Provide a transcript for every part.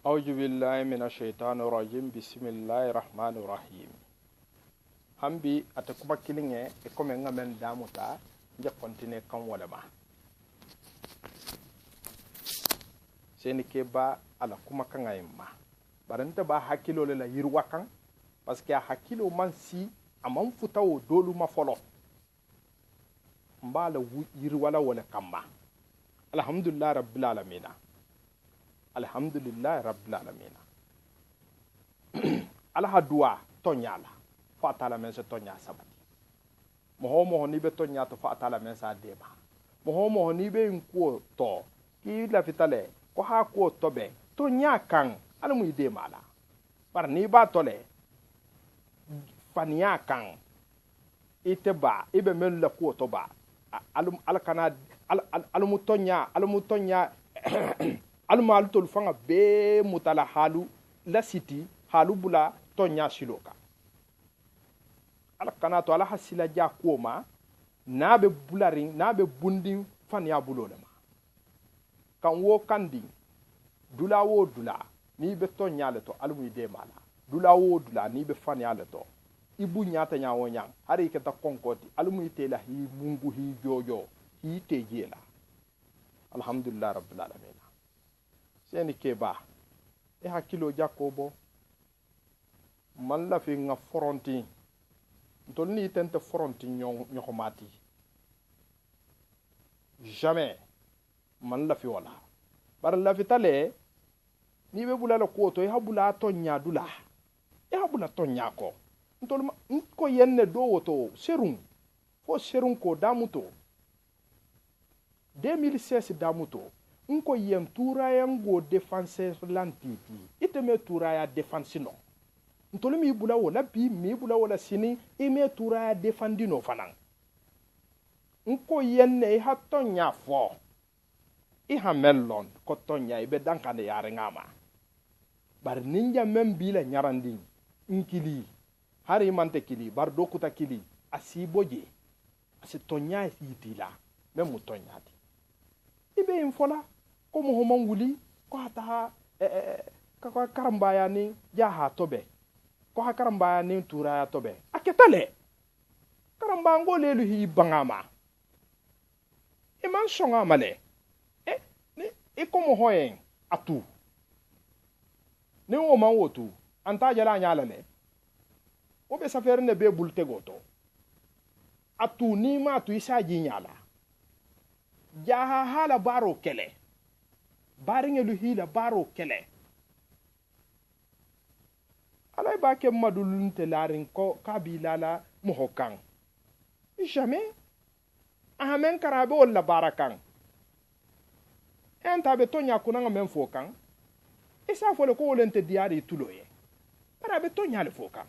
أعوذ بالله من الشيطان الرجيم بسم الله الرحمن الرحيم hambi atakuma kilinge e comme ngamen damuta je continue kan wala ma seni ke ba ala kuma kan ayma baranta ba hakilo la yirwa kan parce que hakilo man si amam futawo dolu ma folo mbala yirwala wala kamba alhamdulillah rabbil alamin alhamdulillah rabbil alamin ala dua tonyala fa taala men se tonya sabati mo ni be tonya to fa taala men sa deba mo ni be nko to ki la fitale ko ha ko to be tonya kan ala mu ide mala par ni ba tole fania kan ite ba ibe men la ko to ba al kana al mutonya al mal tol fanga be mutala halu la city halu bula tonya siloka ala kana to ala hasila ja koma nabe bularin nabe bundin fania bulolema kan wo kandi dula wo dula ni be tonya le to almu ide mala dula wo dula ni be fania le to ibu nyata nyawo nyang hari ke ta konkoti almu itela hi mungu hi jojo hi tejela alhamdulillah rabbil alamin seni keba e hakilo jakobo man la fi nga foronti ntol ni tente foronti ñoxomati jamais man la fi wala bar la fi tale ni be bulala ko to e habula tonya dula e habula tonya ko ntol ko yenne do woto serum fo serum ko damuto 2016 damuto nko yem turaya ngo defenseur lantiti iteme turaya defense no ntolu mi bula wala bi mi bula wala sini ime turaya defendino fanan nko yenne ha tonya fo i ha melon ko tonya ibe dankane yare ngama bar ninja membila nyarandi nkili hari mante kili bar dokuta kili asiboje asi tonya yitila memu tonya di ibe infola ko mo homon wuli ko hata ka karambaya ni jaha tobe ko ha karambaya ni turaya tobe aketale karamba ngole lu hi bangama e man songa male e ko mo hoyen atu ni o man wotu anta jala nyala le o be safere ne be bulte goto atu ni ma tu isaji nyala jaha hala baro kele baringe lu hila baro kele alay ba ke madulun te larin ko kabila la mohokan jamais amen karabe wala barakan enta be tonya kunanga men fokan isa fole ko wolente diari tuloye para be tonya le fokan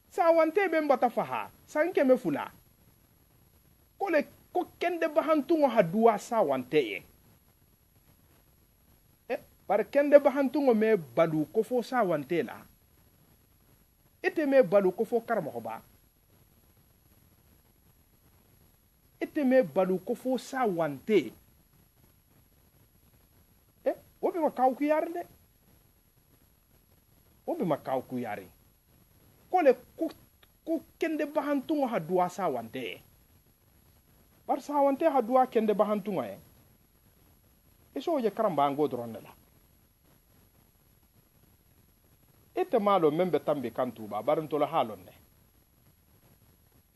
sa wante be mbata faha sanke me fula kole ko kende bahantungo hadua sa wanteye par kende bahantungo me balu ko fo sa wantela ite me balu ko fo karmo hoba ite me balu ko fo sa wante wobe makaw ku yar de wobe makaw ku yari kole ko kende bahantungo hadua sa wanteye bar sawante hadua kende bahantunga eso je karamba ngo dronne la ete malo membe tambe kantu ba bar ntolo halonne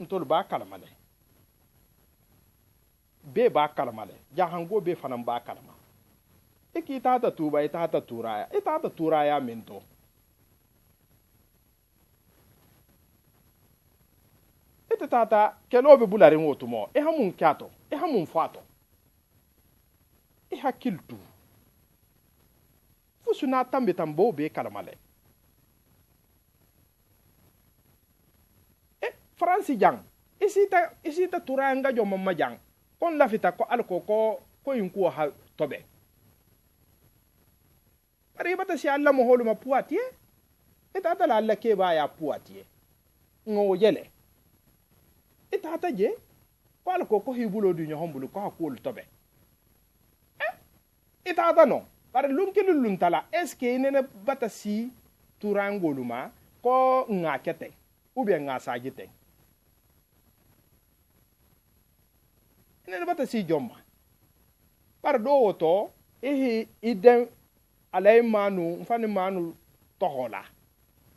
ntolo ba kalamale be ba kalamale jahango be fanan ba kalama eki tata tuba itata turaya mento tata kelobe bulare ngotumo e hamun kyato e hamun fato e hakiltu fusuna tambe tambo be kalamale fransi jang isita turanga jo mamma jang kon lafita ko alko ko yinku ha tobe pare bata si alla mo holuma puatie e tata la alla ke ba ya puatie ngo yele itata je ko alko ko hibulo du nyohombulu ko hakul tobe ita no bare lunkilu luntala est-ce que nene bata si turangoluma ko nga kete ou bien nga sagite nene bata si jomma par do woto iden alay manu mfani manu tohola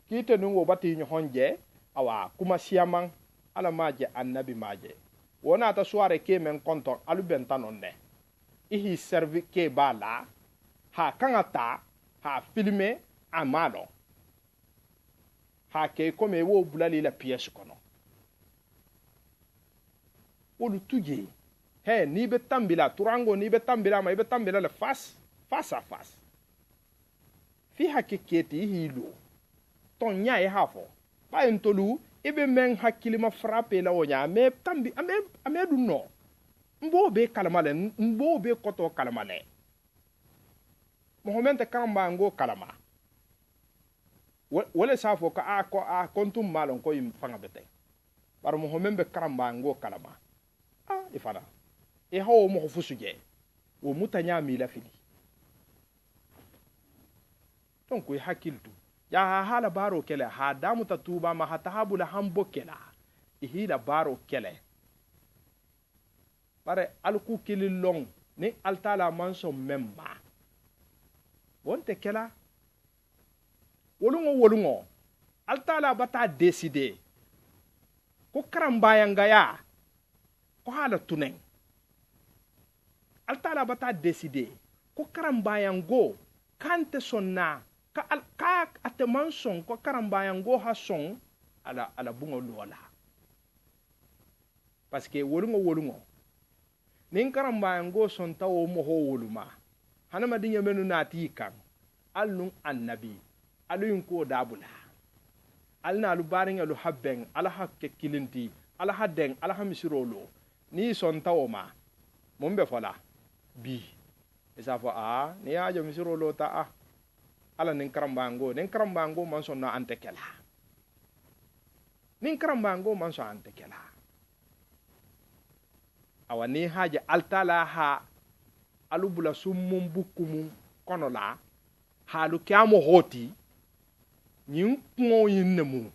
kite nungo bati honje awa kuma siamang ala maje annabi maje wona ta soare ke men konton alu bentanon ne ihi servi ke bala ha kangata ha filme amalo ha ke kome wo bulali la pièce kono wolu tuje he ni be tambila turango ni be tambila ma be tambila le face à face fi hakiketi hilo ton nya e hafo ba entolu ibe men hakilima frappe la wonya me tambi ame du no mbo be kalamale mbo be koto kalamale mohammed kamba ngo kalama wala safo ka a kontum malon ko yim fanga bete bar mohammed be karamba ngo kalama ifana e hawo mo fusuje wo mutanya mi la fili donc ko hakiltu ya hala baro kele ha damu tatuba ma hatahabu la hambo kela ihila baro kele bare alku kililong ni altala manso memma wonte kela wolungo altala bata décider ko karambaya ngaya ko hala tunen altala bata décider ko karambaya ngo kante sonna ka ateman son ko karambaya ngo ha son ala bungo lola parce que wolungo nin karambaya ngo son tawo mo ho woluma hanama dinya menu nati kan alnun annabi alun ko dabula alna alu barin alu habben ala hakke kilinti ala hadden ala hamisirolo ni son tawo ma mumbe fola bi isa fo ni ajo misirolo ta ala nin karambango man son na antekela nin karambango man son antekela awani haje altala ha alubula summum bukumu kono la halu kyamo hoti nyin ko yinnemu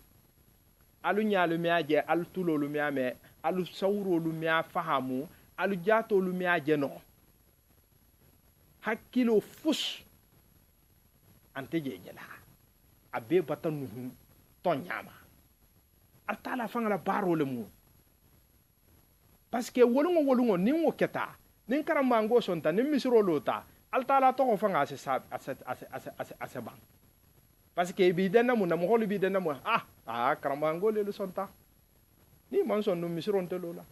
alu nyaalu mi aje alu tulolu mi ame alu sawrolu mi fahamu alu jatolu mi aje no hakkilo fus ante jejela abe batanu ton nyama altala fangala barole mu parce que wolungo ni wo keta nin karambango sonta nin misiro lota altala to fanga ase bang parce que bi denna mu na mo holi bi denna mu karambango le sonta ni man son no misiro ntelola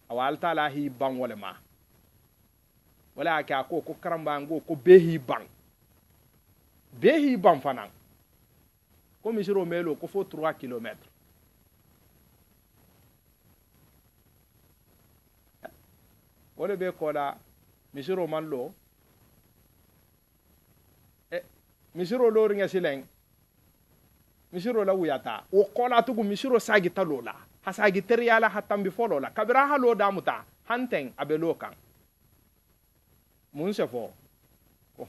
awal tala hi bang wala ma wala ka ko karambango ko behi bang fanan ko misiro melo ko fo 3 km wala be ko la misiro manlo misiro lo ringa sileng misiro la wuyata o kola tugu misiro sagi talola hasagi teriala hatambi folola kabira halo damuta hanten abelo kan mun se fo ko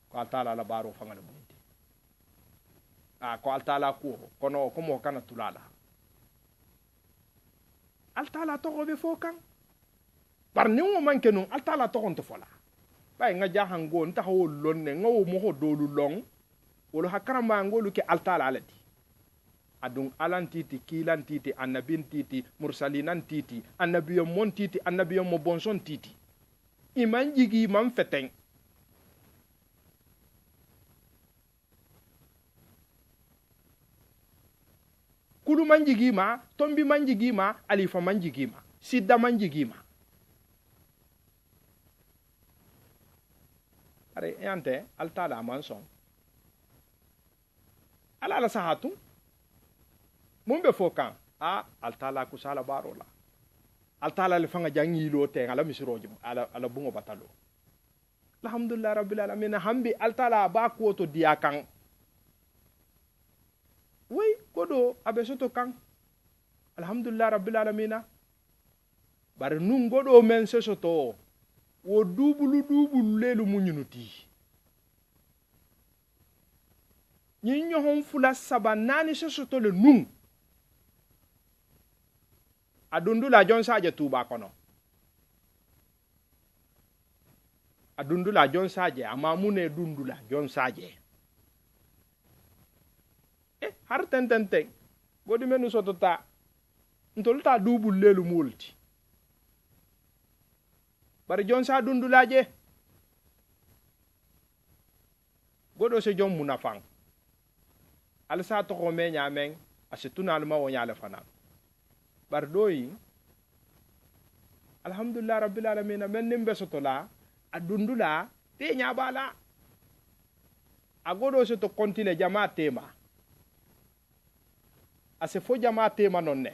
ko altala la baro fangale bunti ko altala ko kono ko mo kana tulala altala to be fo kan par ni wo manke non altala to konto fola bay nga jahango nta hawo lonne nga wo mo dolu long wolo hakaramba ngolu ke altala alati adun alantiti kilantiti annabin titi mursalinan titi annabiyo mon titi annabiyo mo bonson titi iman jigi man feten kulu manjigima tombi manjigima alifa manjigima sidda manjigima are yante altala manson ala sahatu mumbe fokan altala kusala barola altala le fanga jangi lo te ala misroji ala bungo batalo alhamdulillah rabbil alamin hambi altala ba ko to diakan oui godo abesoto kan alhamdulillah rabbil alamin bar nun godo men sesoto wo dubulu lelu munyunuti ni nyohon fula saba nani sosoto le nun adundula jon saje tuba kono adundula jon saje amamune dundula jon saje har tententen godi menu sotota ntolta dubul lelu multi bari jon sa dundulaje godo se jom munafang al sa to ko me nyamen asituna al ma wonya la fana bar doyi alhamdulillah rabbil alamin men nimbe sotola adundula te nya bala agodo se to kontine jama tema ase fo jama tema nonne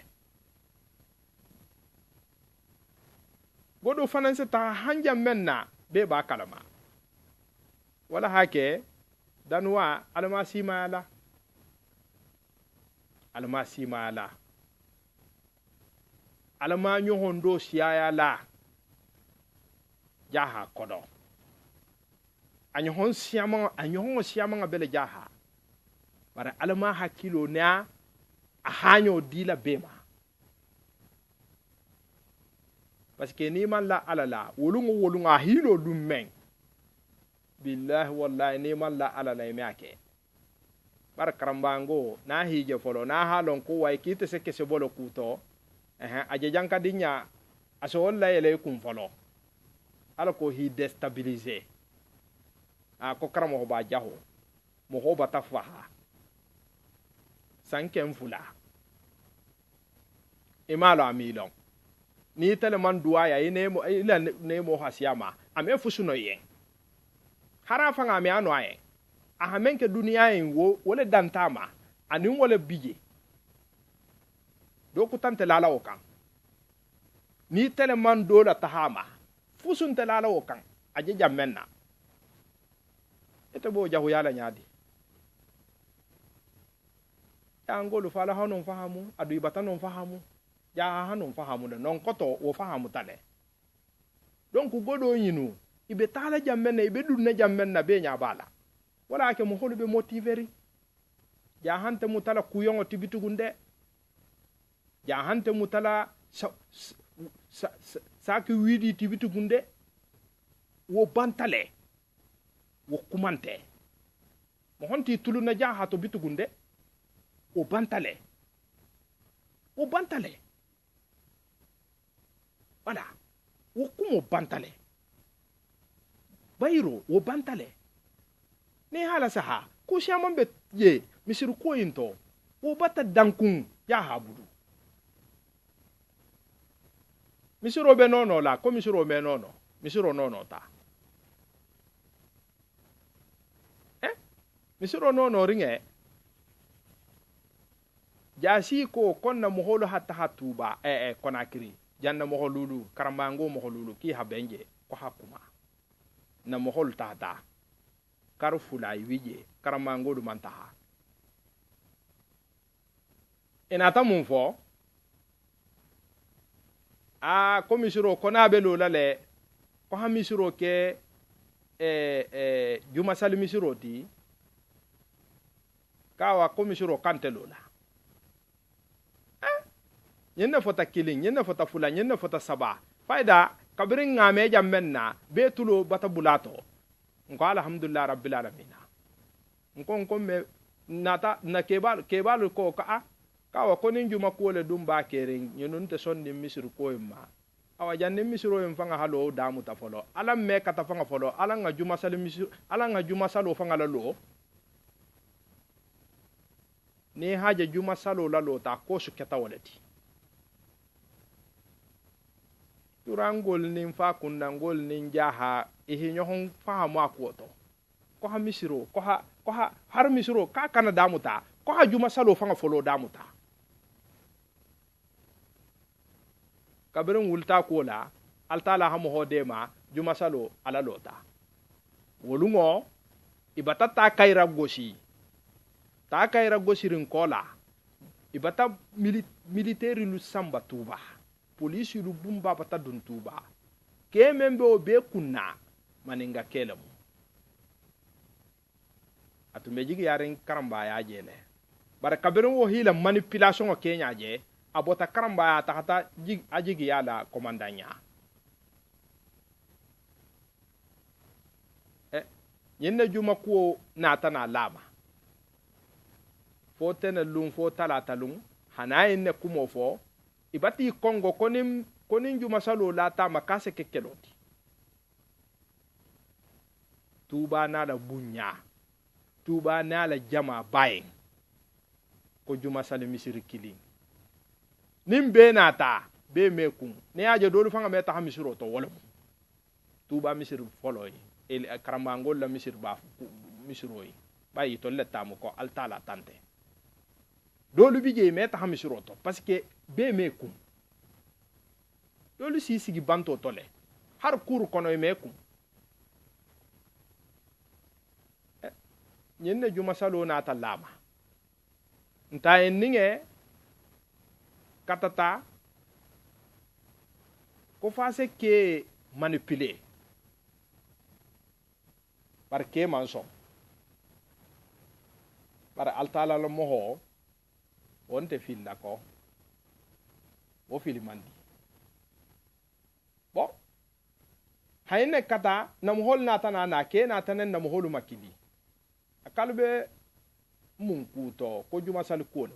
godo fananse ta hanja menna be ba kalama wala hake danwa almasi mala alma nyohondo siaya la jaha kodo anyohon siama bele jaha bara alma hakilo na ahanyo dila bema parce que ni man la alala wolunga hilo lummen billahi wallahi ni man la alala yake bar karambango na hije folo na halon ko way kite se kese bolo kuto aje janka dinya aso wallahi le kum folo ala ko hi destabiliser ko karamo ba jaho mo ho bata faha sankem fula imalo amilon ni teleman duaya inemo ila nemo hasiyama ame fusuno yen harafa ngame ano aye ahamenke dunia yen wole dantama anin wole bije do kutante lala okan ni teleman dola tahama fusun te lala okan aje jammenna ete bo jahu yala nyaadi ya ngolu fala hanon fahamu adu ibatanon fahamu ya hanon fahamu de non koto wo fahamu tale donc godo yinu ibe tala jammenna ibe dunna jammenna be nya bala wala ke mo holbe motiveri ya hante mutala kuyongo tibitugunde ya hante mutala saki widi tibitugunde wo bantale wo kumante mo honti tuluna jaha to bitugunde wo bantale wala wo kumo bantale bayro wo bantale ne hala saha ko shaman be ye misir ko into wo bata dankun ya habudu misiro be nono la ko misiro me nono misiro nono ta misiro nono ringe jasi ko konna moholo hatta hatuba konakiri janna moholulu karamango moholulu ki habenje ko hakuma na mohol tata karfula wije karamango du mantaha enata mun fo komisiro kona be lola le ko ha misiro ke juma sal misiro ti kawa komisiro kante lola nyenne fota killing nyenne fota fula nyenne fota saba faida kabirin ngame jammenna betulo bata bulato nko alhamdulillah rabbil alamin nko me nata na kebal ko kawa konin juma ko le dum ba kering nyunun te sonni misir ko ma awa janne misiro en fanga halo damu ta folo alam me kata fanga folo ala nga juma sal misir ala nga juma salo fanga la lo ni haja juma salo la lo ta ko su keta walati turangol nin fa kundangol nin jaha ihi nyohon fahamu akoto ko ha misiro ko ha har misiro ka kana damuta ko ha juma salo fanga folo damuta kabirin wulta ko la altala ha mo hodema juma salo ala lota wolungo ibata ta kaira goshi rin kola ibata military lu samba tuba polisi lu bumba bata dun tuba ke membe o be kunna maninga kelemu atume jigi yaren karamba ya jele bara kabirin wo hila manipulation o kenya je abota karamba ya takata ajigi yala komandanya yinna juma ko nata na lama fo tena lung fo talata lung hanayin ne kumo fo ibati kongo konin juma salo lata makase kekeloti tuba na la bunya tuba na la jama bayin ko juma sale misiri kilin nim be nata be mekun ne aje dolu fanga meta ha misiro to wala tuba misiri foloyi el karambangol la misir ba misiroi bayi to letamu ko altala tante dolu bije meta ha misiro to parce que be mekun dolu si sigi banto tole har kuru kono mekun nyenne juma salo na ta lama nta ninge katata ko fase ke manipuler par ke manso par altala lo moho wonte filla ko wo fili mandi bo hayne kata nam hol na tana na ke na tanen nam holu makili akalbe mun kuto ko juma sal ko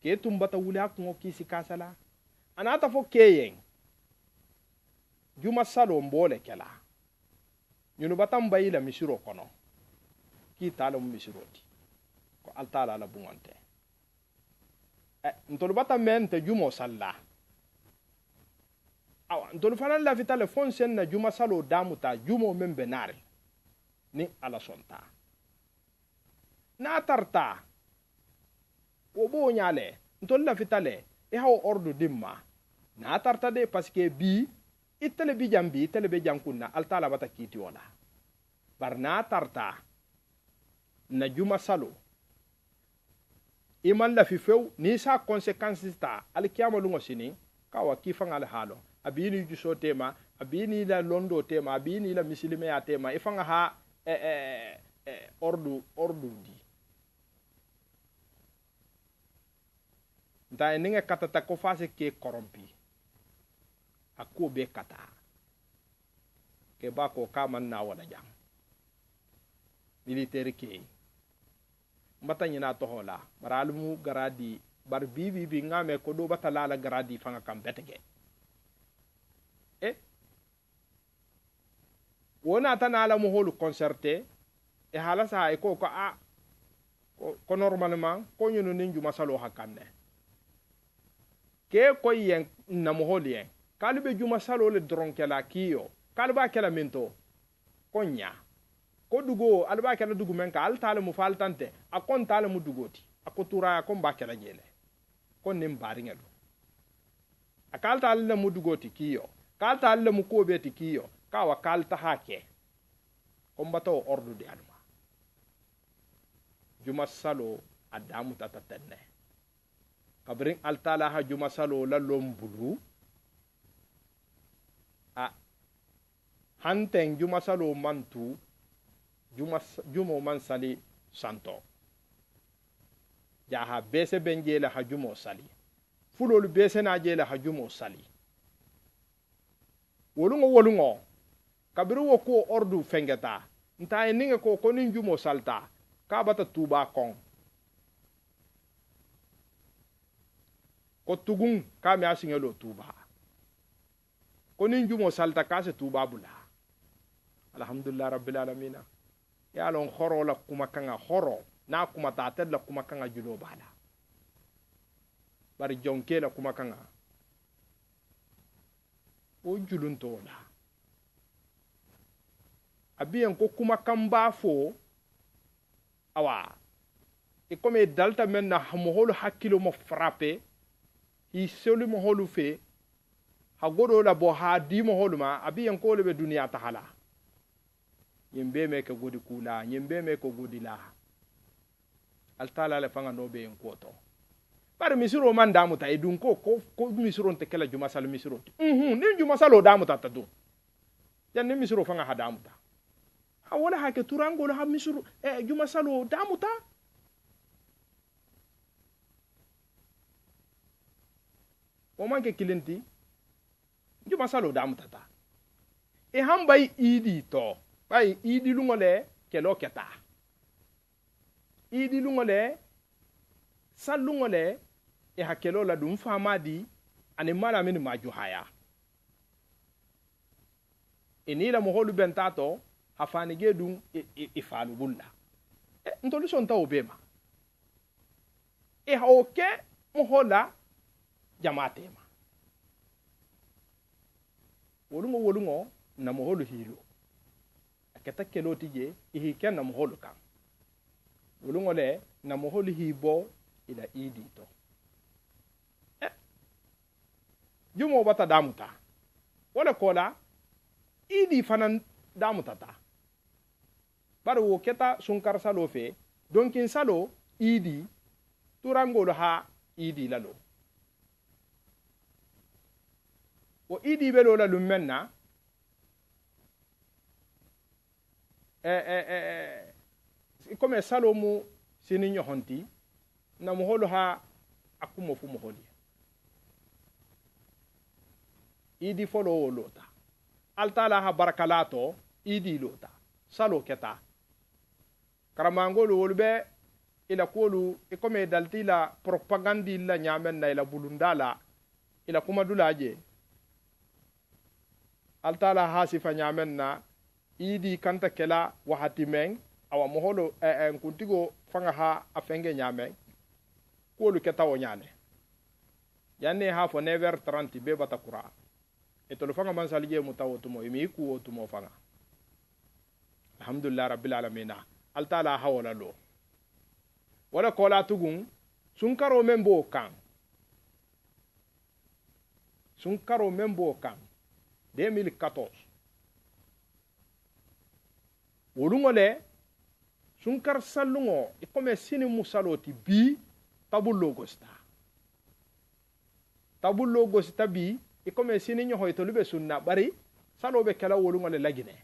ke tumbata wula ko kisi kasala anata fo keyen juma salo mbole kela ñunu batam bayila misiro kono ki tala mu misiroti ko altala la bungonte ntolu batam mente jumo salla awa ntolu fanan la vitale fonsen na juma salo damuta jumo membe nare ni ala sonta na tarta wo bo nyale ntolu la vitale e hawo ordu dimma na tarta de parce que bi itele bi jambi itele be jankunna altala bata kiti wala barna tarta na juma salo iman la fi few ni sa conséquences ta al kiyama lungo sini kawa kifanga al halo abini juso tema abini la londo tema abini la misilime ya tema ifanga ha ordu di nta ninga katata ko fase ke korompi akko be kata ke ba ko kaman na wala jam militaire ke mbata nyina to hola baralmu garadi bar bibi ngame ko do batala la garadi fanga kam betege wona tan ala mo holu concerté e hala sa e ko ko normalement ko nyunu ninju masalo hakande ke ko yen na mo holien kalbe juma salo le dronkela kiyo kalba kala minto konya ko dugo alba kala dugu men ka altale mu faltante akon tale mu dugoti akotura akon ba kala jele kon nim bari ngelu akalta alle mu dugoti kiyo kalta alle mu ko beti kiyo kawa kalta hake kombato ordu di alma juma salo adamu tatatenne kabrin altala ha juma salo la lombulu hanten juma salo mantu jumo man sali santo jaha bese benjela ha jumo sali fulolu bese na jela ha jumo sali wolungo kabiru wo ko ordu fengeta nta eninga ko nin jumo salta ka bata tuba kon ko tugun ka mi asingelo tuba ko nin jumo salta ka se tuba bula alhamdulillah rabbil alamin ya lon khoro la kuma kanga khoro na kuma ta la kuma kanga julo bala bari jonke la kuma kanga o julun to la abiyan ko kuma kan ba fo awa e comme dalta men na moholu hakilo mo frappé i selu moholu fe ha godo la bo ha di moholu ma abiyan ko le be duniya ta hala yimbe me ka godi kula yimbe me ko godi la altala le fanga no be en koto bari misiro man damuta e dun ko misiro te kala juma sal misiro ni juma salo damuta ta dun janne misiro fanga ha damuta wala hake turangol ha misiro juma salo damuta o manke kilenti juma salo damuta ta e hambay idi to bay idi lungole kelo keta idi lungole sallungole e hakelo la dum famadi ani mala min majuhaya enila mo holu bentato hafani gedum ifalu bulla ntolu son taw bema e hawke mo hola jamatema wolungo na mo holu hilo akata kelo tije ihi ken na mo holu kam wolungo le na mo holu hibo ila idi to jumo bata damuta wala kola idi fanan damutata bari wo keta sunkar salo fe donkin salo idi turangolo ha idi lalo wo idi belo la lumenna comme salo mu sini nyohonti na moholo ha akumo fu moholi idi folo lota altala ha barakalato idi lota salo keta karamangolo wolbe ila kolu e comme dalti la propagandi la nyamen na ila bulundala ila kuma dulaje altala ha sifa nyamen na idi kanta kela wahati meng awa moholo kuntigo fanga ha afenge nyamen kolu keta o nyane yanne ha fo 9h30 be bata kura etolu fanga man salije mutawotumo imi ku wotumo fanga alhamdulillah rabbil alamin altala hawala lo wala kola tugun sunkaro membo kan 2014 wolungole sunkar sallungo e come sini musaloti bi tabullo gosta bi e come sini nyohoy to lube sunna bari salobe kala wolungole lagine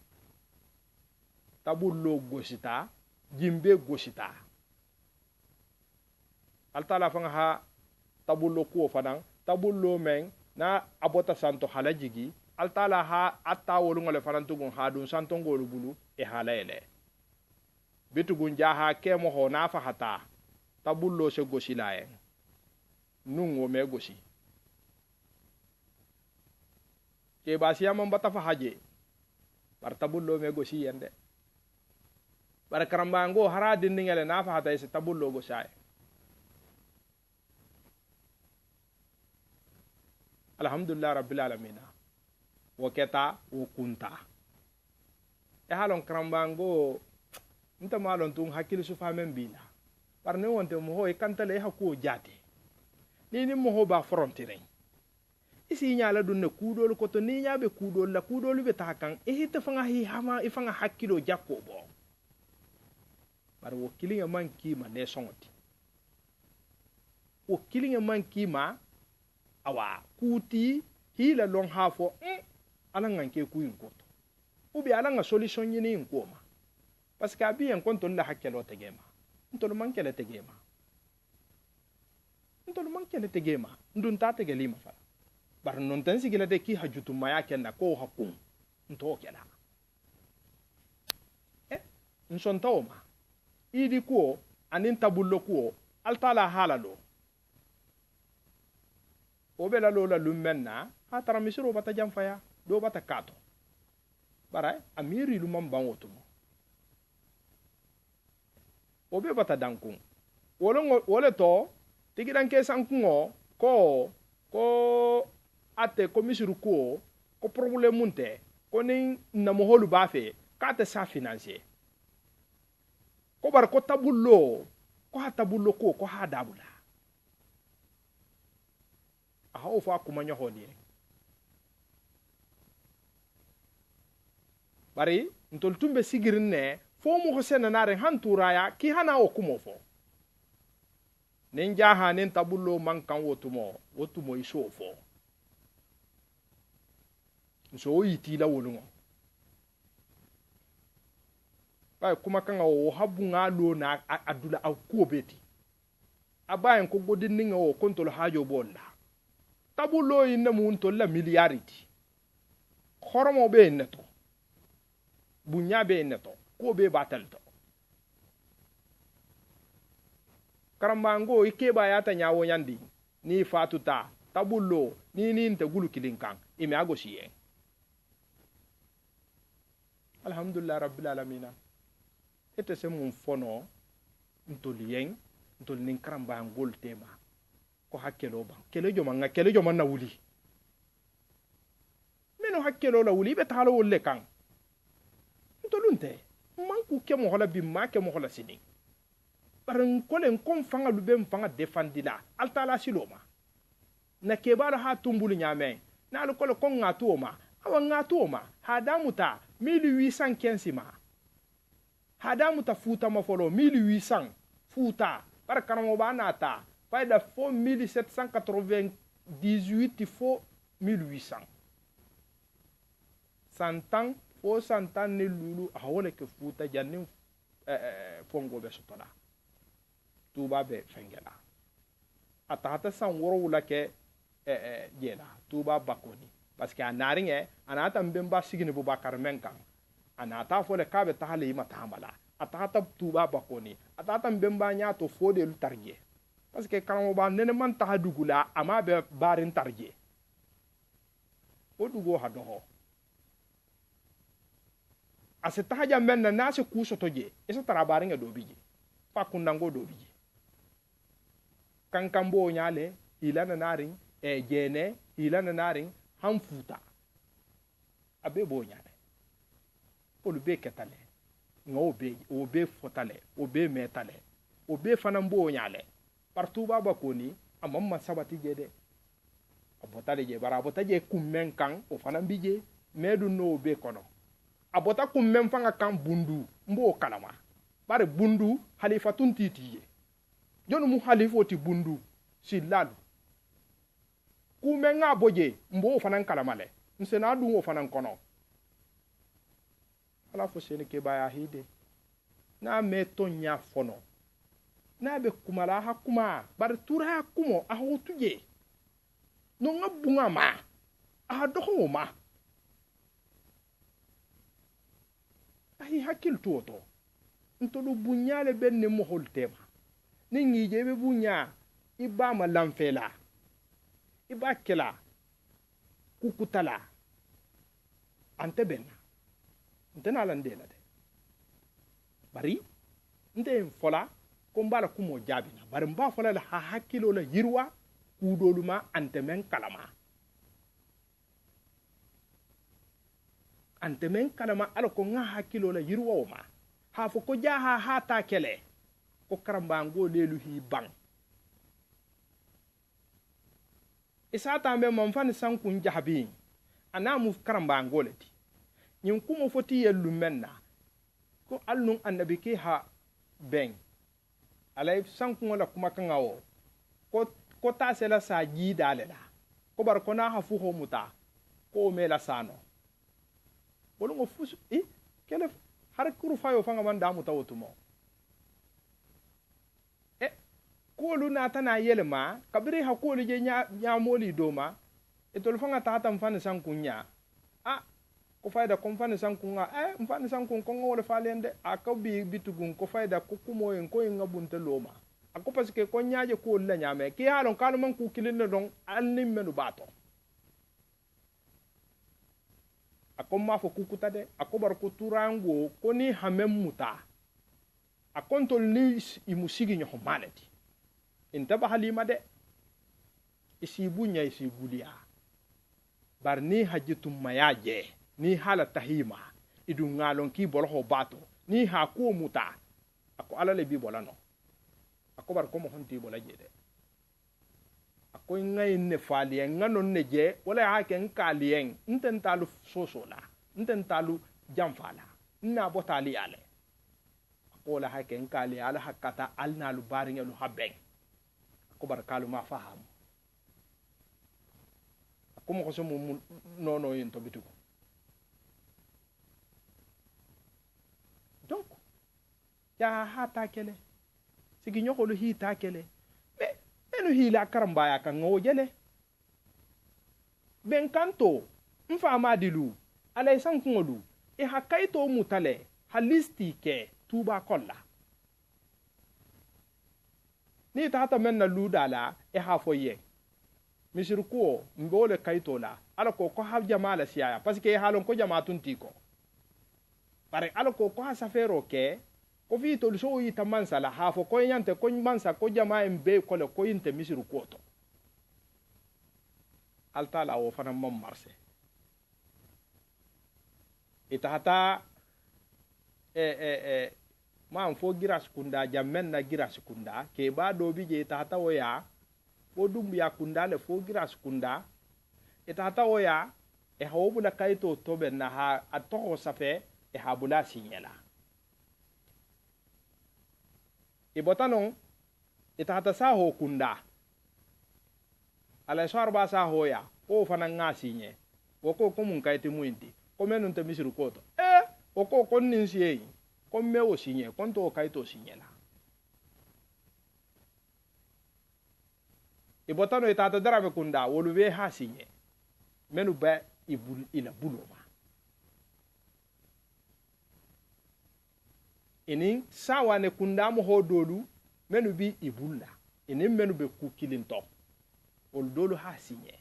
tabullo gosta jimbe gosta altala fanga ha tabullo ko fanan tabullo men na abota santo halajigi altala ha atta wolungole fanan tugun ha dun santo ngolu bulu e halayele bitugun jaha kemo ho na fa hata tabullo se gosilaye nungo me gosi ke basiya man bata fa haje bar tabullo me gosi yende bar karambango haradin ngele na fa hata se tabullo gosay alhamdulillah rabbil alamin wa keta wa kunta e halon karambango nta malon tun hakili su famen bila par ne wonte mo hoy kantale ha ko jate ni mo ho ba frontiere isi nyaala dun ne kudol ko to ni nyaabe kudol la kudol be takan e hita fanga hi hama e fanga hakilo jakko bo par wo kilinga man kima ne songoti wo kilinga man kima awa kuti hila long hafo ala nganke kuyin ko to ubi ala nga solution yini nkoma parce que abi en konton la hakkelo tegema ntol mankele tegema ndun ta tegelima fa bar non tan sigila de ki hajutu maya kenna ko hakun nto kela nson tawma idi ko anin tabullo ko altala halalo obela lola lumenna hatara misiro bata jamfaya do bata kato bara amiri lumam bangotumo obe bata dankun wole to tigidan ke sankungo ko ate komisiru ko problème munte ko ni na moholu bafe ka te sa financier ko bar ko tabullo ko ha dabula aha fa kuma nyaho ni bari ntol tumbe sigirin ne fo mo ko senanare han turaya ki hana o kumo fo nin jaha nin tabullo man kan wotumo iso fo so yiti la wolungo bay kuma kan o habu ngalo na adula aw ko beti abayen ko godin ninga o kontol hajo bolla tabullo inna mun to la miliyariti khoromo be neto bunya be neto ko be batal to karambango ikeba yata nyawo nyandi ni fatuta tabullo ni nte gulu kilinkan ime agosiye alhamdulillah rabbil alamin ete se mun fono ntoliyen ntol nin karambangol tema ko hakkelo ba kele joma na wuli meno hakkelo la wuli be talo wolle kan ntolunte man ku ke mo hola bi ma ke mo hola sini baran kolen kon fanga lube mfanga defandila altala siloma na kebara ha tumbulu nyame na alkolo kon ngatuoma awa ngatuoma hadamuta 1815 ma hadamuta futa mafolo 1800 futa par kanamo banata faida fo 1798 fo 1800 santan fo santan ne lulu awole ke futa jannim fongo be sotola tuba be fengela atahata san woro wula ke jela tuba bakoni parce que anaringe anata mbemba sigini Bubakar menkan anata fole kabe tahale ima tambala atahata tuba bakoni atahata mbemba nyato fode lu tarje parce que kanamo ba nene man tahadugula ama be barin tarje odugo hadoho ase tahaja menna nase kusotoje esa tarabaringa dobije pakundango dobije kankambo nyale ilana naring jene ilana naring hamfuta abe bo nyale olu be ketale ngobe obe fotale obe metale obe fanambo nyale partout baba koni amamma sabati jede abotale je bara botaje kummen kan o fanambije medu no be kono abota kummen fanga kan bundu mbo kalama bare bundu halifatun titiye jonu mu halifo ti bundu silalu kumenga boje mbo fanan kalamale nsena du o fanan kono ala fo sene ke baya hide na meto nya fono na be kumala hakuma bar tura kumo a hotuje no ngabunga ma a doho ma ahi hakil tuoto ntolu bunyale benne mo holtema ningi jebe bunya iba ma lamfela iba kela kukutala ante benna ntena landela de bari nte fola ko mbala kumo jabina bari mba fola la hakilo la yirwa kudoluma ante men kalama ala ko nga hakilo la yirwa o ma ha fo ko jaha ha ta kele ko karambango lelu hi bang isata me manfani sankun jahabi anamu karambango leti nyin kumo foti yellu menna ko alnun annabi ke ha ben alay sankun wala kuma kangawo ko ta sela sa ji dalela ko bar ko na ha fu ho muta ko me la sano bolu ngo fu kele har kuru fayo fanga man da muta wotumo kolu na tana yelma kabiri ha kolu je nya moli doma etol fanga ta tam fan sankunya ko fayda ko fan sankunga fan sankun ko ngol falende akabi bitugun ko fayda ko kumo en ko ngabunta loma ako parce que ko nyaaje ko la nyame ki halon kanu man ku kilin don alnim menu bato ako ma fo kukuta de ako bar ko turango ko ni hamem muta akontol ni imusigi nyo malati intaba halima de isibunya isibulia barni hajitum mayaje ni hala tahima idu ngalon ki bolho bato ni ha ko muta ako alale bi bolano ako bar ko mo honti bola jede ako ngay ne faliye nganon ne je wala ha ken kalien intentalu sosola intentalu jamfala na botali ale ako la ha ken kali ala hakata alnalu baringalu habeng ko bar kaluma faham ko mo ko so mo no yin to bitugo donc ya hata kele sigi nyokolu hita kele enu hila karamba ya kan ngojele ben kanto mfa madilu alay san kungolu e hakaito mutale halisti ke tuba kolla ni tata men na ludala e hafoye misir ko mbole kaito la ala ko ha jamala siya parce que halon ko jamatun tiko pare ala ko ha safero ke ko fi to so yi tamansa la hafo ko yante ko mansa ko jama mbe ko le ko yinte misir ko to altala o fana mom marse itahata man fo giras kunda jamen na giras kunda ke ba do bi je itahata oya o dum ya kunda le fo giras kunda itahata oya e hawbula kayto to ben na ha atoko safe e habula sinyela e botanon itahata sa ho kunda ala sarba sa hoya o fana ngasinye o ko mun kayti muinti ko menun te misiru koto o ko kon nin siye kon me o sinye kon to kaito sinye la e botano itata darame kunda wolu we ha sinye menu ba ibul ila buloma inin sawa ne kunda mo hodolu menu bi ibulla inin menu be kukilin to wolu dolu ha sinye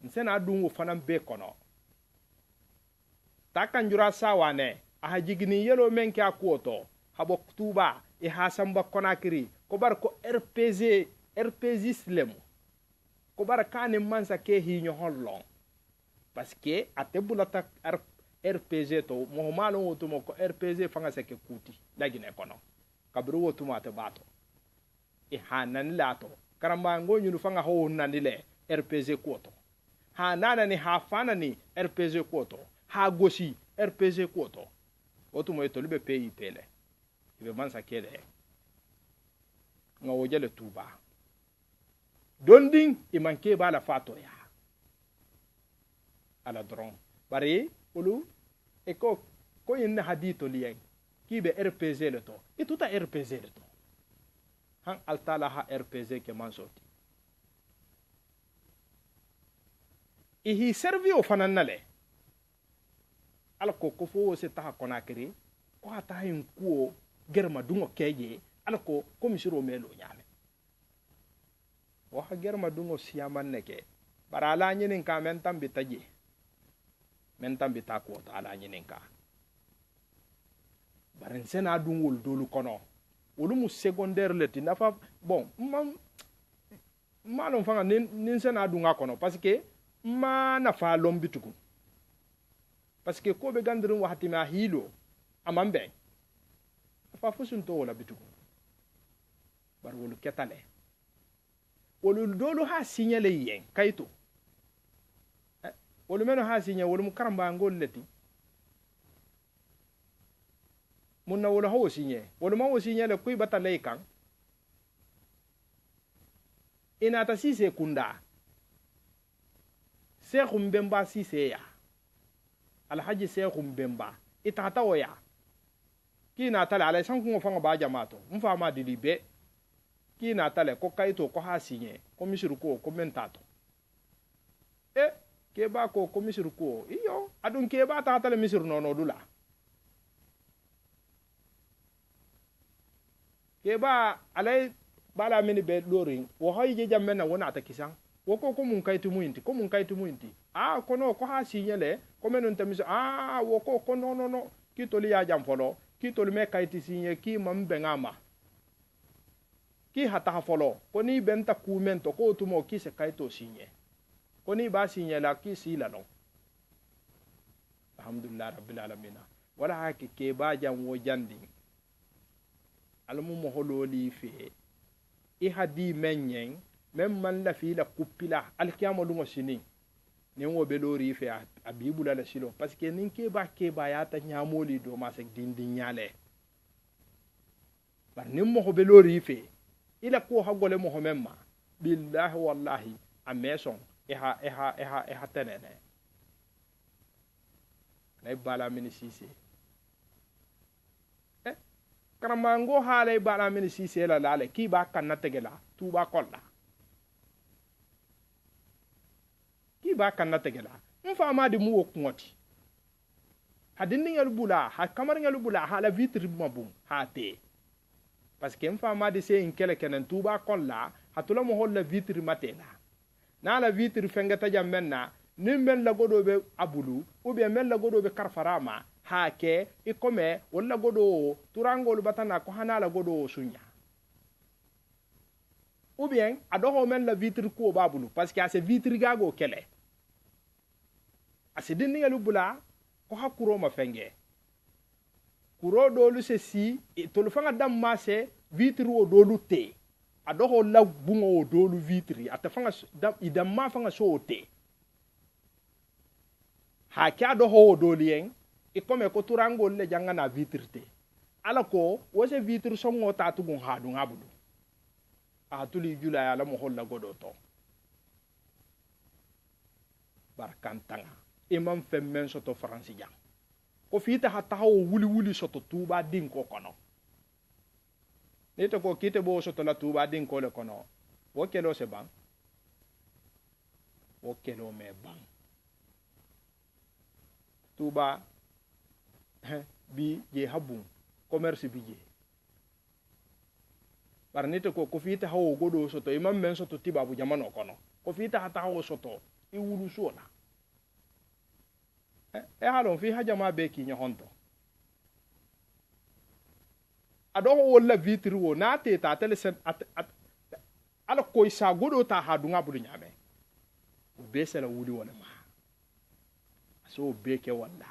nsena dungo fanan be kono takan jura sawane a jigini yelo menke akoto habo tuba e hasamba konakiri ko bar ko rpg slemu ko bar kane mansa ke hinyo hollon parce que atebulata rpg to mo malo woto mo ko rpg fanga seke kuti dagine kono kabru woto mate bato e hanan lato karamba ngonyunu fanga ho nanile rpg koto ha nana ni ha fana ni rpg koto ha gosi rpg koto otu mo etolu be peyi pele ibe mansa kele nga wojele tuba donding imanke bala fato ya ala dron bari olu eko ko yin hadito liyen kibe rpg le to ituta rpg le to han altala ha rpg ke mansoti ihi servi o fanannale ala ko fo se ta konakiri ko ata hin ko germa dungo keje ala ko misiro melo nyame wa germa dungo siyaman neke bara ala nyinin ka men tambi taje men tambi ta ko ta ala nyinin ka barin sena dungol dolu kono wolu mu secondaire leti nafa bon malon fanga nin sena dunga kono parce que ma na fa lombituku parce que ko be gandirin wahati ma hilo amambe fa fusun to wala bituku bar wolu ketale wolu dolu ha signale yen kayto wolu meno ha signale wolu mu karamba ngol leti munna wolu hawo signale wolu ma wo signale kuy batale kan ina ta sise kunda Cheikh Mbemba Cissé ya Alhaji Cheikh Mbemba itata oya kina tale ala sanku fanga ba jamato mfa ma dilibe kina tale ko kaito ko hasinye ko misiru ko mentato ke ba ko misiru ko iyo adun ke ba ta tale misiru no dula ke ba alai bala mini be lorin wo hoye jamena wona ta kisan woko ko mun kaytu muinti kono ko ha signale ko menon tamiso woko ko no kitoli ya jam folo kitoli me kayti signe ki mambe ngama ki hata folo ko ni benta kumento ko tumo ki se kayto signe ko ni ba signe la ki sila no alhamdulillah rabbil alamin wala haki ke ba jam wo jandi almu mo hololi fe i hadi menyen même man la fi la kupila alkiyama lungo sini ni wo be lori fe abibula la silo parce que nin ke ba ya ta nyamoli do ma se dindi nyale bar nim mo be lori fe ila ko ha gole mo homemma billahi wallahi a maison eha tenene nay bala min sise karamango hale bala min sise la lale ki ba kanna tegela tuba kolla ki ba kanna tegela mfa ma di mu wokngoti hadin ngel bula ha kamar ngel bula ha la vitre mabum ha te parce que mfa ma di se in kele kenen tuba kolla hatula mo holla vitre matela na la vitre fengata jammenna ni men la godo be abulu ou bien men la godo be karfarama ha ke ikome wala godo turangol batana ko hana la godo sunya ou bien adoho men la vitre ko babulu parce que ase vitre gago kele ase din ngel bula ko hakuro ma fenge kuro dolu se si to lu fanga dam masse vitre o dolu te adoho la bungo o dolu vitre atafanga idam ma fanga so te ha kya doho o dolu yen e comme ko turango le janga na vitre te ala ko wose vitre so ngota tu gun hadu ngabudu a tuli jula ya la mo holla godo to barkantanga imam femmen soto faransi jang ko fita hatta hawo wuli soto tuba din ko kono nito ko kite bo soto la tuba din ko le kono wo kelo se bang wo kelo me bang tuba bi je habun commerce bi je bar nito ko fita hawo godo soto imam men soto tiba bu jamano kono ko fita hatta hawo soto i wulu sola halon fi hajama be ki nyahonto ado wala vitre wo na te ta tele sen ala ko isa godo ta ha dunga bulu nyame be sela wuli wala ma so be ke wala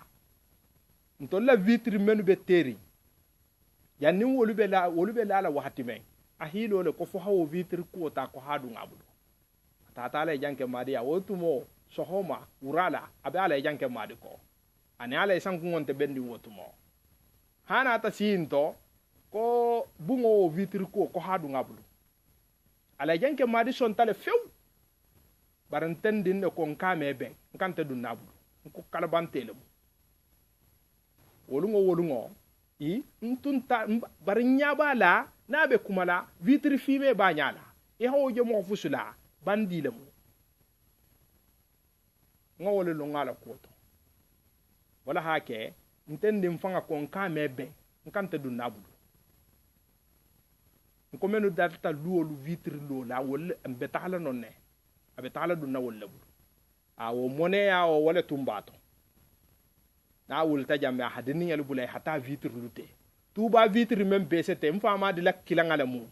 nto la vitre menu be teri yanni wolu be la la wahati men a hilo le ko fo hawo vitre ko ta ko ha dunga bulu ta ta le janke madi ya wotumo sohoma urala abe ala janke madi ko ani ala san kungonte bendi wotumo hana ta sinto ko bungo vitre ko hadu ngabulu ala janke madi son tale few barantendin ne ko nkame be nkante dun nabulu ko kalabantele wolungo i ntunta barinya bala nabe kumala vitre fime ba nyala e hawo mo fusula bandile mu ngawole lo ngala koto wala hake ntende mfanga ko nkame be nkante dun nabulu ko menu data luolu vitre lo la wol mbetala nonne abetala dun na wolle bulu awo mone ya o wala tumbato na wul tajambe hadini yel bulay hata vitre lute tuba vitre mem besete mfama de la kilangala mu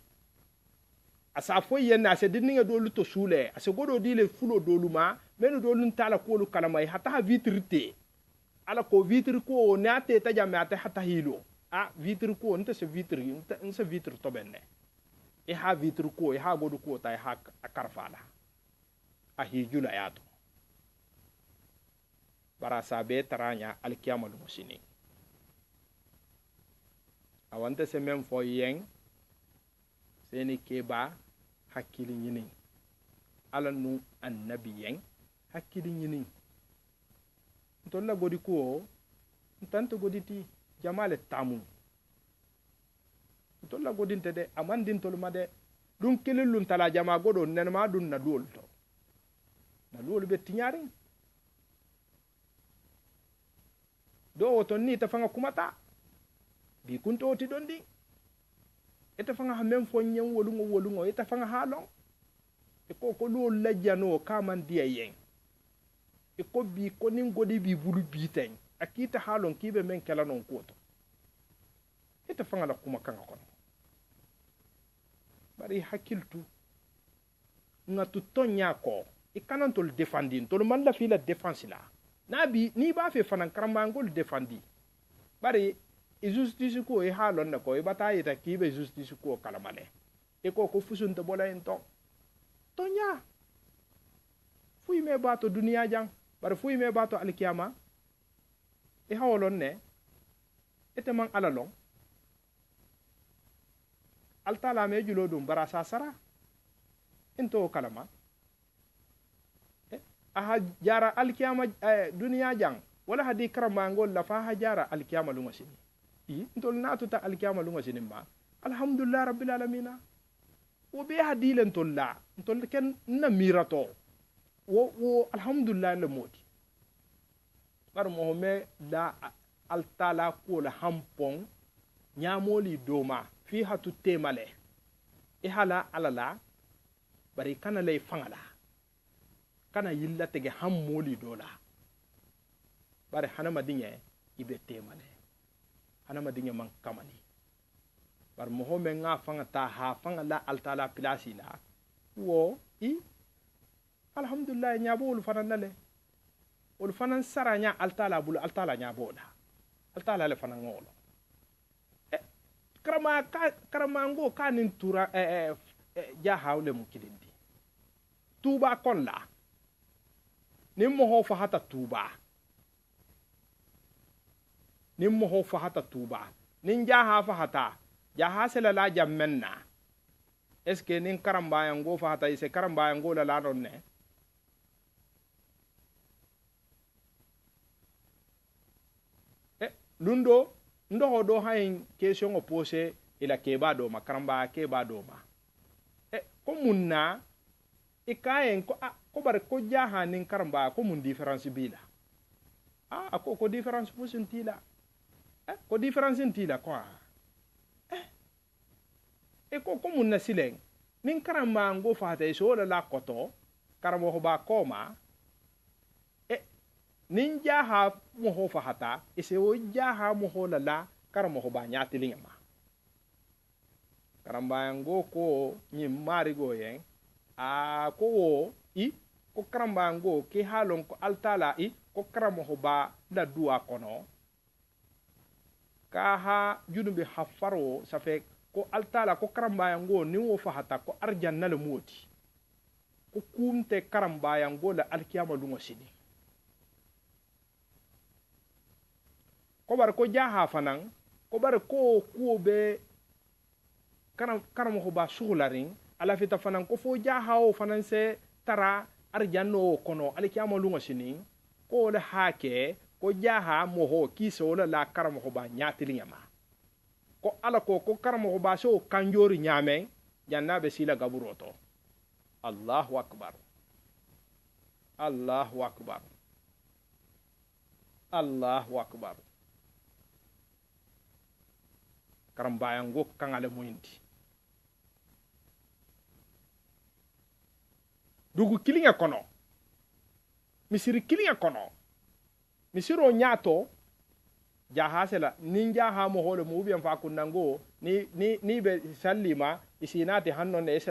asa fo yenna se dinninga do luto sule asa godo dile fulo doluma menu do lun tala ko lu kalamay hata vitre te ala ko vitre ko naate tajambe ate hata hilo vitre ko nta se vitre nta se vitre to benne e ha vitre ko e ha godo ko tay ha akarfala hijula yato bara sabe taranya alkiyama lu musini awante se mem fo yeng seni keba hakili nyini ala nu annabi yeng hakili nyini ntolla godi ko ntanto godi ti jamale tamu ntolla godi ntede amandin tolma de dun kelelun tala jama godo nenma dun na dol to na dol be tinyari do to ni ta fanga kumata bi kunto ti dondi eta fanga ha mem fo nyen wolungo eta fanga halon e ko lo lajano kaman dia yen e ko bi ko nin godi bi bulu bi ten akita halon kibe men kala non koto eta fanga la kuma kanga kono bari hakiltu ngatu tonya ko e kanan tol defendin tol man la fi la défense la nabi ni ba fe fanan karamangol defendi bari e justice ko e halon na ko e bataye ta kibe justice ko kalamale e ko fusunta bola en to tonya fuy me bato dunia jang bari fuy me bato alkiyama e hawlon ne ete man alalon altala me julo dum bara sasara into kalama aha jara alkiyama duniya jang wala hadi karama ngol la fa ha jara alkiyama lunga sini intol natu ta alkiyama lunga sini ma alhamdulillah rabbil alamin wo be hadilen tolla ntol ken na mirato wo alhamdulillah le moti bar mo me da altala ko la hampon nyamoli doma fi hatu temale hala alala bari kana lay fangala kana yilla tege hammoli dola bari hana madinye ibe temale hana madinye man kamani bar mo me nga fanga ta ha fanga la altala pilasi la wo alhamdulillah nyabo ul fanan le ul fanan saranya altala bulu altala nyabo da altala le fanan ngolo karama ngo kanin tura jahawle mu kilindi tuba kolla nim mo ho fahata tuba nin jaha fahata jaha sela la jammenna est ce que nin karamba yango fahata ise karamba yango la non ne lundo ndo do hayin question o posé ila keba do ma karamba keba do ma ko munna ikayen ko bar ko jaha nin karamba ko mun difference bila ko difference pusintila ko difference intila ko ko munna silen nin karamba ngo fata so la koto karamo ho ba koma nin jaha mo ho fahata ise o jaha mo ho la karamo ho ba nyatilinga ma karamba ngo ko ni mari go yen ko ko karamba ngo ke halon ko altala ko karamo ho ba la duwa kono ka ha junube hafaro sa fe ko altala ko karamba ngo ni wo fahata ko arjanna le moti ko kumte karamba ngo la alkiyama lungo sini ko bar ko jaha fanan ko bar ko be karam ko ba sugularin ala fita fanan ko fo jaha o fanan se tara arjanno kono alkiyama lungo sini ko le hake ko jaha mo ho kiso la karam ko ba nyatilinyama ko ala ko karam ko ba so kanjori nyame janna be sila gaburoto Allahu akbar Allahu akbar Allahu akbar karambayango kangale moyindi dugu kilinga kono misiri kilinga kono misiro nyato jahasela ninja ha mo hole mo biyan fa kunango ni be sallima isinati hannon